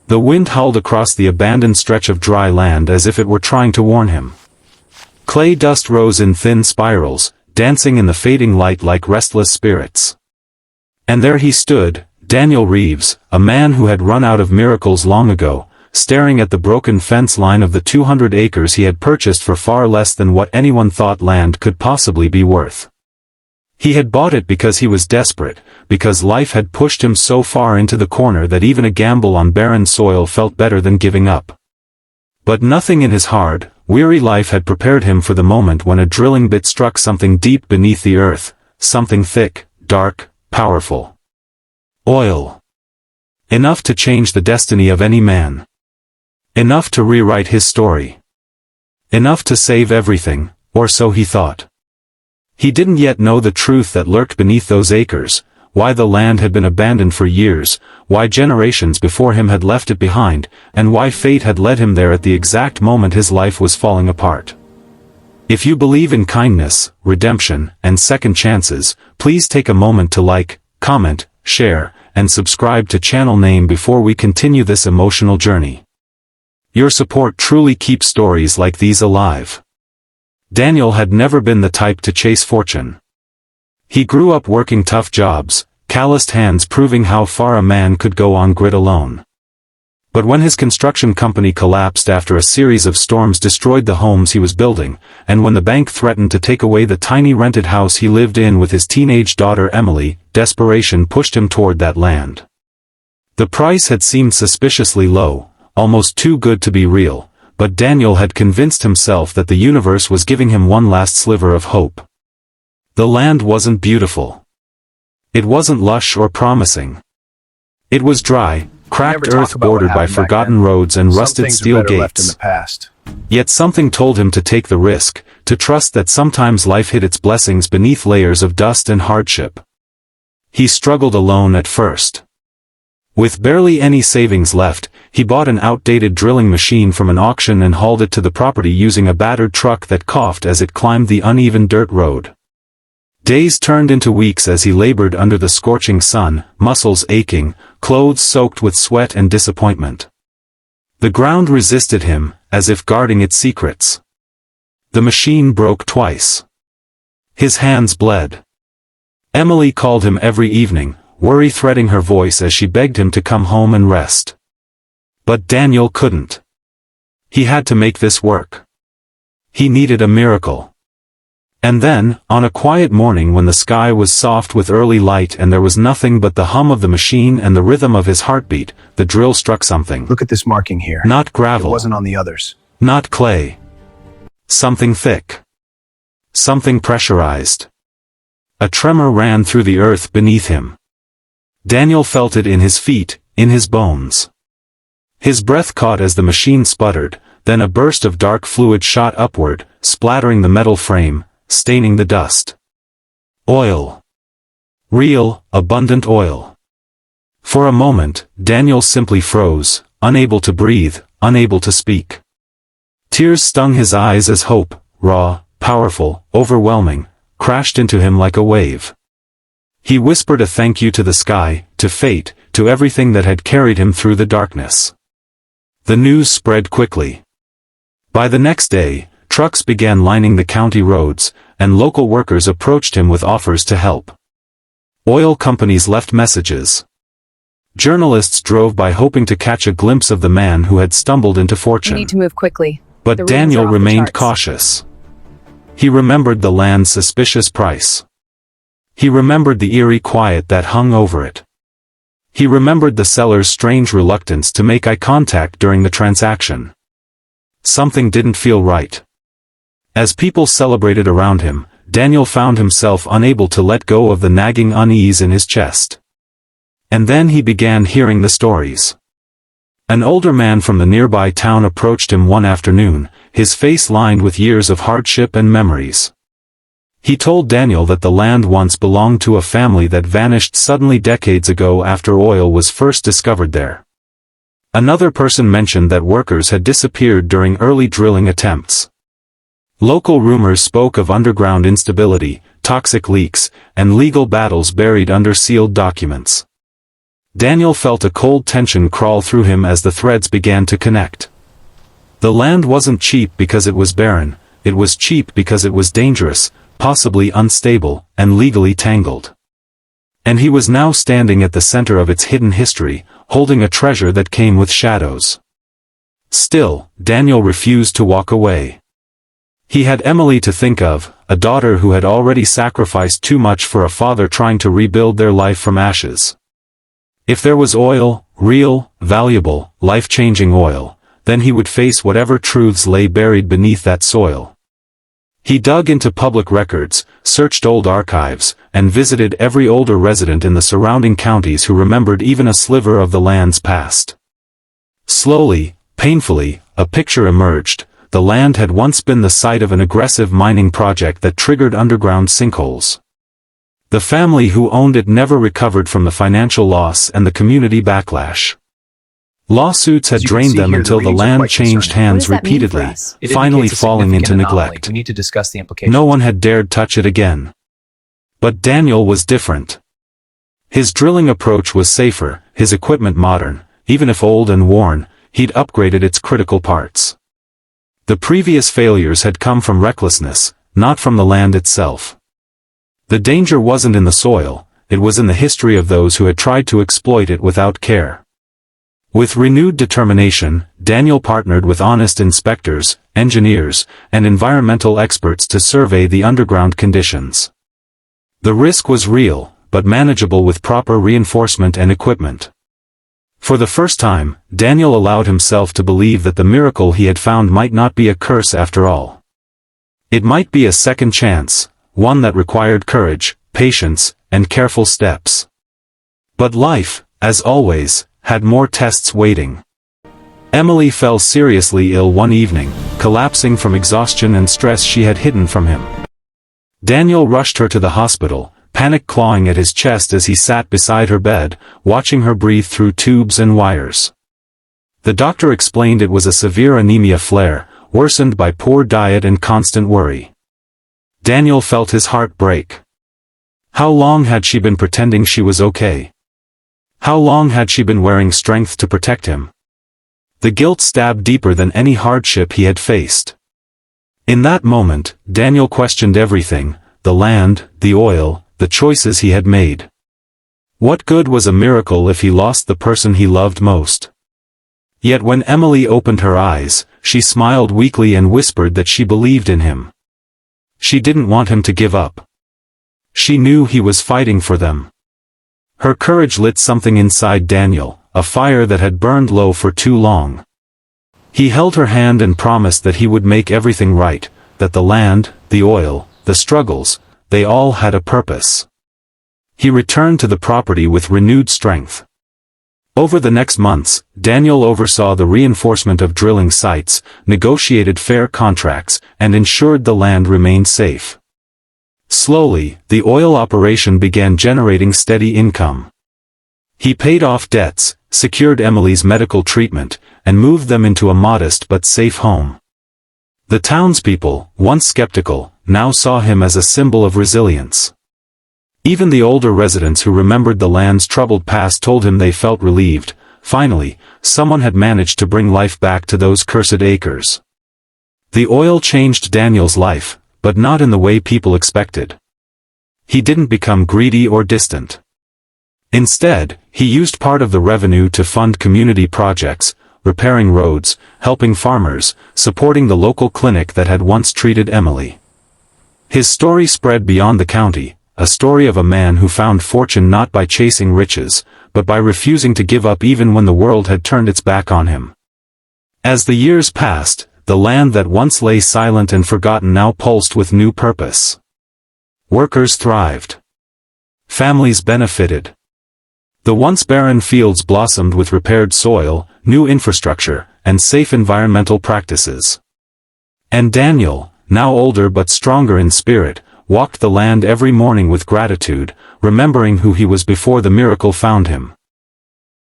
The wind howled across the abandoned stretch of dry land as if it were trying to warn him. Clay dust rose in thin spirals, dancing in the fading light like restless spirits. And there he stood, Daniel Reeves, a man who had run out of miracles long ago, staring at the broken fence line of the 200 acres he had purchased for far less than what anyone thought land could possibly be worth. He had bought it because he was desperate, because life had pushed him so far into the corner that even a gamble on barren soil felt better than giving up. But nothing in his hard, weary life had prepared him for the moment when a drilling bit struck something deep beneath the earth, something thick, dark, powerful. Oil. Enough to change the destiny of any man. Enough to rewrite his story. Enough to save everything, or so he thought. He didn't yet know the truth that lurked beneath those acres, why the land had been abandoned for years, why generations before him had left it behind, and why fate had led him there at the exact moment his life was falling apart. If you believe in kindness, redemption, and second chances, please take a moment to like, comment, share, and subscribe to channel name before we continue this emotional journey. Your support truly keeps stories like these alive. Daniel had never been the type to chase fortune. He grew up working tough jobs, calloused hands proving how far a man could go on grit alone. But when his construction company collapsed after a series of storms destroyed the homes he was building, and when the bank threatened to take away the tiny rented house he lived in with his teenage daughter Emily, desperation pushed him toward that land. The price had seemed suspiciously low, almost too good to be real, but Daniel had convinced himself that the universe was giving him one last sliver of hope. The land wasn't beautiful. It wasn't lush or promising. It was dry, cracked earth bordered by forgotten roads and rusted steel gates. Yet something told him to take the risk, to trust that sometimes life hid its blessings beneath layers of dust and hardship. He struggled alone at first. With barely any savings left, he bought an outdated drilling machine from an auction and hauled it to the property using a battered truck that coughed as it climbed the uneven dirt road. Days turned into weeks as he labored under the scorching sun, muscles aching, clothes soaked with sweat and disappointment. The ground resisted him, as if guarding its secrets. The machine broke twice. His hands bled. Emily called him every evening, worry threading her voice as she begged him to come home and rest. But Daniel couldn't. He had to make this work. He needed a miracle. And then, on a quiet morning when the sky was soft with early light and there was nothing but the hum of the machine and the rhythm of his heartbeat, the drill struck something. Look at this marking here. Not gravel. It wasn't on the others. Not clay. Something thick. Something pressurized. A tremor ran through the earth beneath him. Daniel felt it in his feet, in his bones. His breath caught as the machine sputtered, then a burst of dark fluid shot upward, splattering the metal frame, staining the dust. Oil. Real, abundant oil. For a moment, Daniel simply froze, unable to breathe, unable to speak. Tears stung his eyes as hope, raw, powerful, overwhelming, crashed into him like a wave. He whispered a thank you to the sky, to fate, to everything that had carried him through the darkness. The news spread quickly. By the next day, trucks began lining the county roads, and local workers approached him with offers to help. Oil companies left messages. Journalists drove by hoping to catch a glimpse of the man who had stumbled into fortune. We need to move quickly. But Daniel remained cautious. He remembered the land's suspicious price. He remembered the eerie quiet that hung over it. He remembered the seller's strange reluctance to make eye contact during the transaction. Something didn't feel right. As people celebrated around him, Daniel found himself unable to let go of the nagging unease in his chest. And then he began hearing the stories. An older man from the nearby town approached him one afternoon, his face lined with years of hardship and memories. He told Daniel that the land once belonged to a family that vanished suddenly decades ago after oil was first discovered there. Another person mentioned that workers had disappeared during early drilling attempts. Local rumors spoke of underground instability, toxic leaks, and legal battles buried under sealed documents. Daniel felt a cold tension crawl through him as the threads began to connect. The land wasn't cheap because it was barren, it was cheap because it was dangerous, possibly unstable, and legally tangled. And he was now standing at the center of its hidden history, holding a treasure that came with shadows. Still, Daniel refused to walk away. He had Emily to think of, a daughter who had already sacrificed too much for a father trying to rebuild their life from ashes. If there was oil, real, valuable, life-changing oil, then he would face whatever truths lay buried beneath that soil. He dug into public records, searched old archives, and visited every older resident in the surrounding counties who remembered even a sliver of the land's past. Slowly, painfully, a picture emerged. The land had once been the site of an aggressive mining project that triggered underground sinkholes. The family who owned it never recovered from the financial loss and the community backlash. Lawsuits had drained them until the land changed hands repeatedly, finally falling into neglect. We need to discuss the implications. No one had dared touch it again. But Daniel was different. His drilling approach was safer, his equipment modern, even if old and worn, he'd upgraded its critical parts. The previous failures had come from recklessness, not from the land itself. The danger wasn't in the soil, it was in the history of those who had tried to exploit it without care. With renewed determination, Daniel partnered with honest inspectors, engineers, and environmental experts to survey the underground conditions. The risk was real, but manageable with proper reinforcement and equipment. For the first time, Daniel allowed himself to believe that the miracle he had found might not be a curse after all. It might be a second chance, one that required courage, patience, and careful steps. But life, as always, had more tests waiting. Emily fell seriously ill one evening, collapsing from exhaustion and stress she had hidden from him. Daniel rushed her to the hospital, panic clawing at his chest as he sat beside her bed, watching her breathe through tubes and wires. The doctor explained it was a severe anemia flare, worsened by poor diet and constant worry. Daniel felt his heart break. How long had she been pretending she was okay? How long had she been wearing strength to protect him? The guilt stabbed deeper than any hardship he had faced. In that moment, Daniel questioned everything, the land, the oil, the choices he had made. What good was a miracle if he lost the person he loved most? Yet when Emily opened her eyes, she smiled weakly and whispered that she believed in him. She didn't want him to give up. She knew he was fighting for them. Her courage lit something inside Daniel, a fire that had burned low for too long. He held her hand and promised that he would make everything right, that the land, the oil, the struggles, they all had a purpose. He returned to the property with renewed strength. Over the next months, Daniel oversaw the reinforcement of drilling sites, negotiated fair contracts, and ensured the land remained safe. Slowly, the oil operation began generating steady income. He paid off debts, secured Emily's medical treatment, and moved them into a modest but safe home. The townspeople, once skeptical, now saw him as a symbol of resilience. Even the older residents who remembered the land's troubled past told him they felt relieved. Finally, someone had managed to bring life back to those cursed acres. The oil changed Daniel's life, but not in the way people expected. He didn't become greedy or distant. Instead, he used part of the revenue to fund community projects, repairing roads, helping farmers, supporting the local clinic that had once treated Emily. His story spread beyond the county, a story of a man who found fortune not by chasing riches, but by refusing to give up even when the world had turned its back on him. As the years passed, the land that once lay silent and forgotten now pulsed with new purpose. Workers thrived. Families benefited. The once barren fields blossomed with repaired soil, new infrastructure, and safe environmental practices. And Daniel, now older but stronger in spirit, walked the land every morning with gratitude, remembering who he was before the miracle found him.